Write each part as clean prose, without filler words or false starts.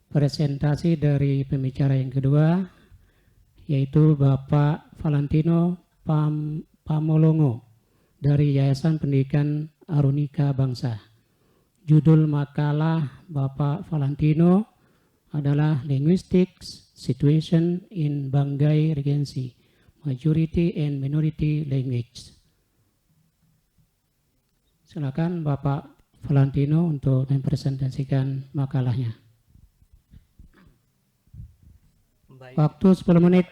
presentasi dari pembicara yang kedua, yaitu Bapak Valentino Pamolongo dari Yayasan Pendidikan Arunika Bangsa. Judul makalah Bapak Valentino adalah Linguistics Situation in Banggai Regency, Majority and Minority Language. Silakan Bapak Valentino untuk mempresentasikan makalahnya. Baik. Waktu 10 menit.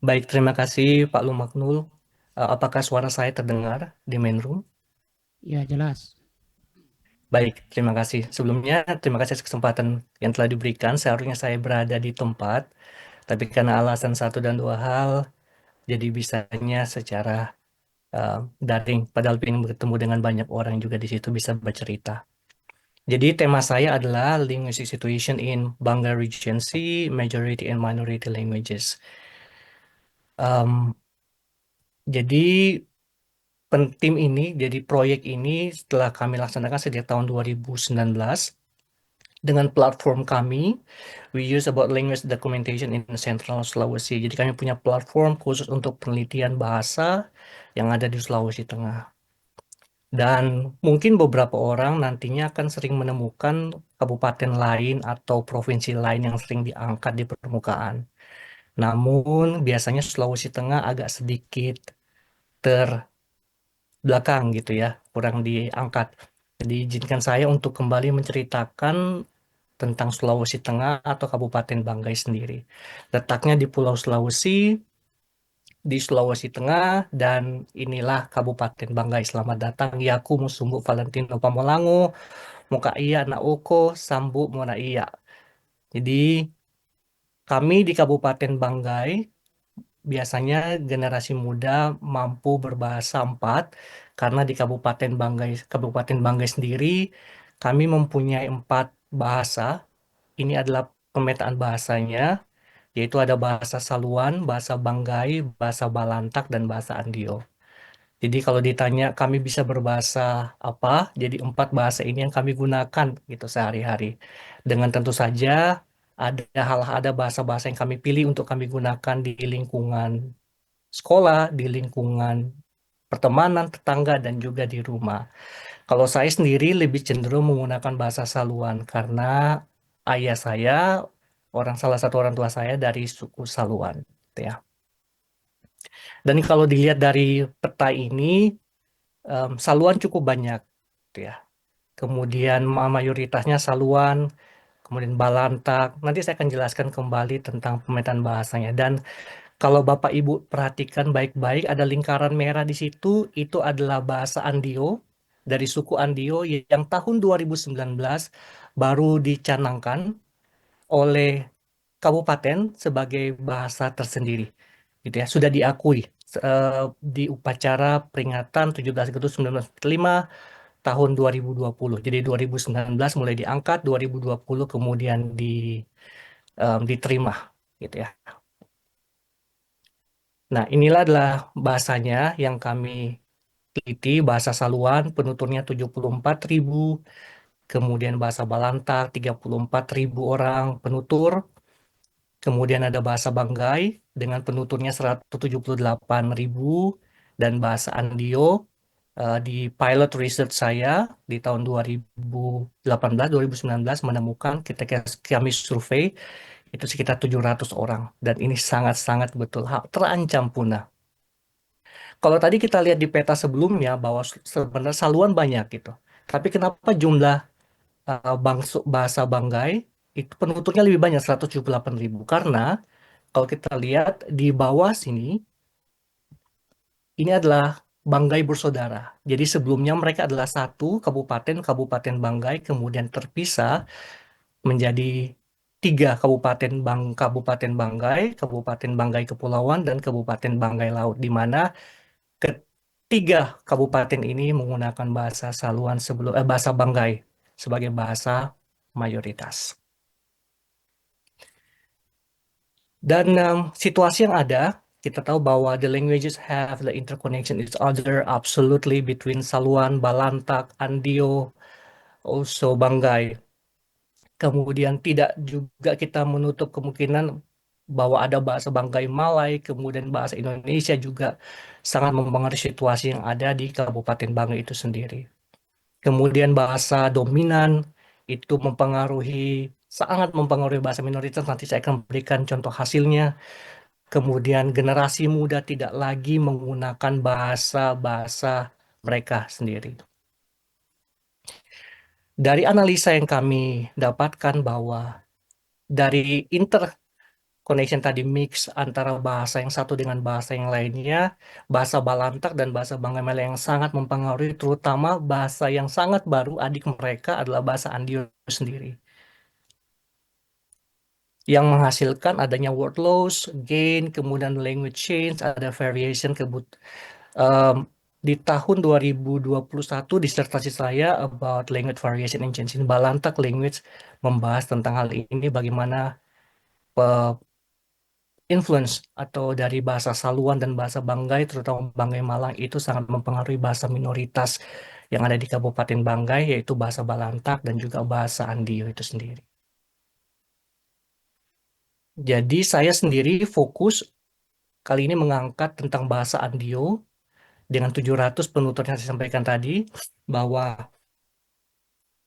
Baik, terima kasih Pak Lumaknul. Apakah suara saya terdengar di main room? Ya, jelas. Baik, terima kasih. Sebelumnya, terima kasih atas kesempatan yang telah diberikan. Seharusnya saya berada di tempat, tapi karena alasan satu dan dua hal, jadi bisanya secara daring. Padahal ingin bertemu dengan banyak orang juga di situ bisa bercerita. Jadi tema saya adalah Linguistic Situation in Banggai Regency, Majority and Minority Languages. Jadi tim ini, jadi proyek ini setelah kami laksanakan sejak tahun 2019 dengan platform kami, we use about language documentation in Central Sulawesi. Jadi kami punya platform khusus untuk penelitian bahasa yang ada di Sulawesi Tengah. Dan mungkin beberapa orang nantinya akan sering menemukan kabupaten lain atau provinsi lain yang sering diangkat di permukaan. Namun biasanya Sulawesi Tengah agak sedikit terbelakang gitu ya, kurang diangkat. Jadi izinkan saya untuk kembali menceritakan tentang Sulawesi Tengah atau Kabupaten Banggai sendiri. Letaknya di Pulau Sulawesi, di Sulawesi Tengah, dan inilah Kabupaten Banggai. Selamat datang, Yaku Musumbu Valentino Pamolango, Muka Iya Naoko, Sambu Mona Iya. Jadi kami di Kabupaten Banggai biasanya generasi muda mampu berbahasa empat, karena di Kabupaten Banggai sendiri kami mempunyai empat bahasa. Ini adalah pemetaan bahasanya, yaitu ada bahasa Saluan, bahasa Banggai, bahasa Balantak, dan bahasa Andio. Jadi kalau ditanya kami bisa berbahasa apa, jadi empat bahasa ini yang kami gunakan gitu sehari-hari. Dengan tentu saja ada bahasa-bahasa yang kami pilih untuk kami gunakan di lingkungan sekolah, di lingkungan pertemanan, tetangga, dan juga di rumah. Kalau saya sendiri lebih cenderung menggunakan bahasa Saluan karena ayah saya salah satu orang tua saya dari suku Saluan, gitu ya. Dan kalau dilihat dari peta ini, Saluan cukup banyak, gitu ya. Kemudian mayoritasnya Saluan, kemudian Balantak. Nanti saya akan jelaskan kembali tentang pemetaan bahasanya. Dan kalau Bapak Ibu perhatikan baik-baik, ada lingkaran merah di situ, itu adalah bahasa Andio, dari suku Andio yang tahun 2019 baru dicanangkan oleh kabupaten sebagai bahasa tersendiri. Gitu ya, sudah diakui di upacara peringatan 17 Agustus 1945 tahun 2020. Jadi 2019 mulai diangkat, 2020 kemudian diterima gitu ya. Nah, inilah adalah bahasanya yang kami teliti, bahasa Saluan, penuturnya 74.000, kemudian bahasa Balantak 34.000 orang penutur, kemudian ada bahasa Banggai dengan penuturnya 178.000, dan bahasa Andio di pilot research saya di tahun 2018-2019 menemukan ketika kami survei itu sekitar 700 orang, dan ini sangat-sangat betul terancam punah. Kalau tadi kita lihat di peta sebelumnya bahwa sebenarnya saluan banyak gitu. Tapi kenapa jumlah bahasa Banggai itu penuturnya lebih banyak 178.000? Karena kalau kita lihat di bawah sini, ini adalah Banggai bersaudara. Jadi sebelumnya mereka adalah satu kabupaten, Kabupaten Banggai, kemudian terpisah menjadi tiga Kabupaten Banggai, Kabupaten Banggai Kepulauan, dan Kabupaten Banggai Laut, di mana ketiga kabupaten ini menggunakan bahasa Saluan bahasa Banggai sebagai bahasa mayoritas. Dan situasi yang ada kita tahu bahwa the languages have the interconnection each other absolutely between Saluan, Balantak, Andio, also Banggai. Kemudian tidak juga kita menutup kemungkinan bahwa ada bahasa Banggai Malay, kemudian bahasa Indonesia juga sangat mempengaruhi situasi yang ada di Kabupaten Banggai itu sendiri. Kemudian bahasa dominan itu sangat mempengaruhi bahasa minoritas. Nanti saya akan berikan contoh hasilnya. Kemudian generasi muda tidak lagi menggunakan bahasa-bahasa mereka sendiri. Dari analisa yang kami dapatkan bahwa dari interconnection tadi mix antara bahasa yang satu dengan bahasa yang lainnya, bahasa Balantak dan bahasa Banggai Malay yang sangat mempengaruhi, terutama bahasa yang sangat baru adik mereka adalah bahasa Andio sendiri, yang menghasilkan adanya word loss, gain, kemudian language change, ada variation um, di tahun 2021 disertasi saya about language variation and change in Balantak language membahas tentang hal ini, bagaimana influence atau dari bahasa Saluan dan bahasa Banggai, terutama Banggai Malang, itu sangat mempengaruhi bahasa minoritas yang ada di Kabupaten Banggai, yaitu bahasa Balantak dan juga bahasa Andio itu sendiri. Jadi saya sendiri fokus kali ini mengangkat tentang bahasa Andio dengan 700 penutur yang saya sampaikan tadi, bahwa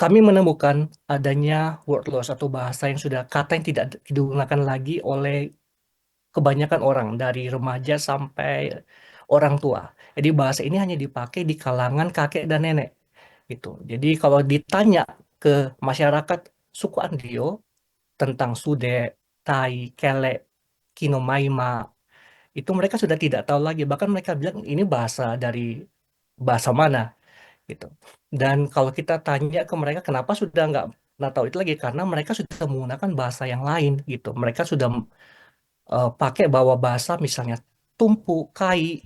kami menemukan adanya word loss atau bahasa yang sudah kata yang tidak digunakan lagi oleh kebanyakan orang dari remaja sampai orang tua. Jadi bahasa ini hanya dipakai di kalangan kakek dan nenek gitu. Jadi kalau ditanya ke masyarakat suku Andio tentang Sude, Tai, Kele, Kinomaima, itu mereka sudah tidak tahu lagi. Bahkan mereka bilang ini bahasa dari bahasa mana gitu. Dan kalau kita tanya ke mereka kenapa sudah nggak tahu itu lagi, karena mereka sudah menggunakan bahasa yang lain gitu. Mereka sudah pakai bawa bahasa misalnya tumpu, kai,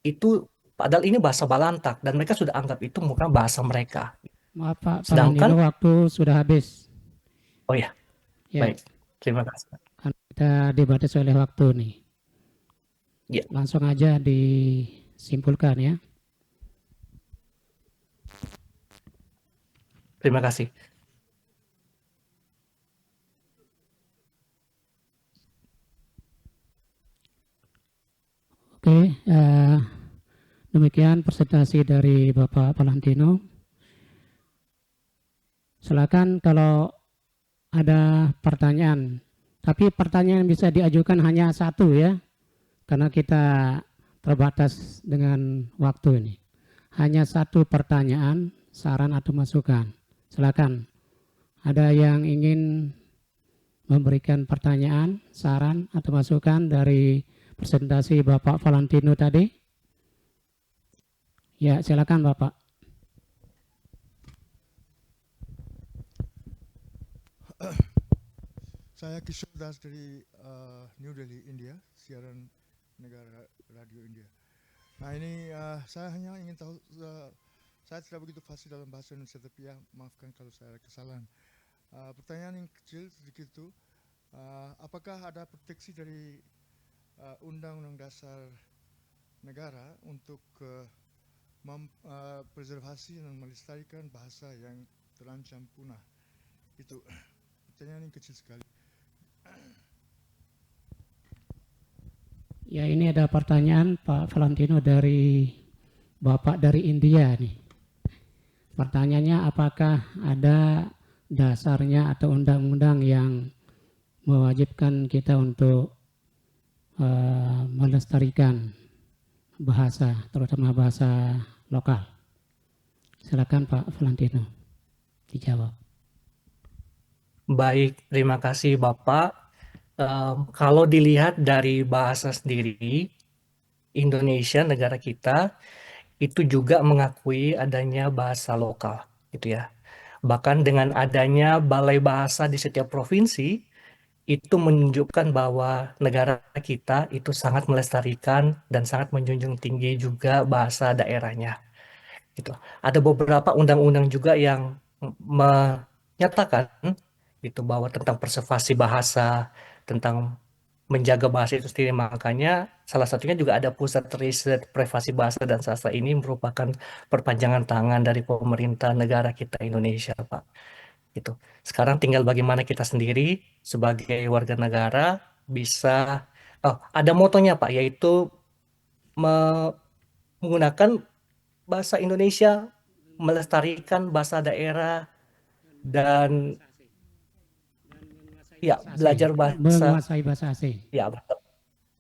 itu padahal ini bahasa Balantak dan mereka sudah anggap itu bukan bahasa mereka. Maaf Pak Sedangkan, Falandino, waktu sudah habis. oh ya, Ya, baik, terima kasih. kan kita dibatasi oleh waktu nih. Ya, Langsung aja disimpulkan ya. terima kasih. Oke, demikian presentasi dari Bapak Valentino. Silakan kalau ada pertanyaan, tapi pertanyaan bisa diajukan hanya satu ya, karena kita terbatas dengan waktu ini. Hanya satu pertanyaan, saran atau masukan. Silakan. Ada yang ingin memberikan pertanyaan, saran atau masukan dari presentasi Bapak Valentino tadi? Ya, silakan Bapak. Saya Kishore Das dari New Delhi, India, siaran negara radio India. Nah ini saya hanya ingin tahu, saya tidak begitu fasih dalam bahasa Indonesia, tapi ya maafkan kalau saya ada kesalahan. Pertanyaan yang kecil sedikit itu, apakah ada proteksi dari Undang-Undang Dasar negara untuk preservasi dan melestarikan bahasa yang terancam punah? Itu pertanyaan yang kecil sekali. Ya, ini ada pertanyaan Pak Valentino dari Bapak dari India nih. Pertanyaannya, apakah ada dasarnya atau undang-undang yang mewajibkan kita untuk melestarikan bahasa, terutama bahasa lokal? Silakan Pak Valentino dijawab. Baik, terima kasih Bapak. Kalau dilihat dari bahasa sendiri, Indonesia, negara kita, itu juga mengakui adanya bahasa lokal, gitu ya. Bahkan dengan adanya balai bahasa di setiap provinsi, itu menunjukkan bahwa negara kita itu sangat melestarikan dan sangat menjunjung tinggi juga bahasa daerahnya. Gitu. Ada beberapa undang-undang juga yang menyatakan itu bahwa tentang preservasi bahasa, tentang menjaga bahasa itu sendiri. Makanya salah satunya juga ada Pusat Riset Privasi Bahasa dan Sastra. Ini merupakan perpanjangan tangan dari pemerintah negara kita Indonesia, Pak. Gitu. Sekarang tinggal bagaimana kita sendiri sebagai warga negara bisa, ada motonya Pak, yaitu menggunakan bahasa Indonesia, melestarikan bahasa daerah, dan ya belajar bahasa, menguasai bahasa asing. ya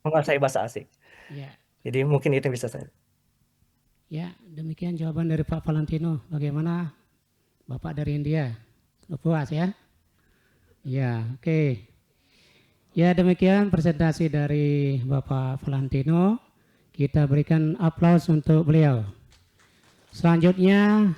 menguasai bahasa asing. Ya, Jadi mungkin itu yang bisa saya. ya, demikian jawaban dari Pak Valentino. Bagaimana Bapak dari India? Sudah puas ya? Ya, oke. Ya, demikian presentasi dari Bapak Valentino. Kita berikan aplaus untuk beliau. Selanjutnya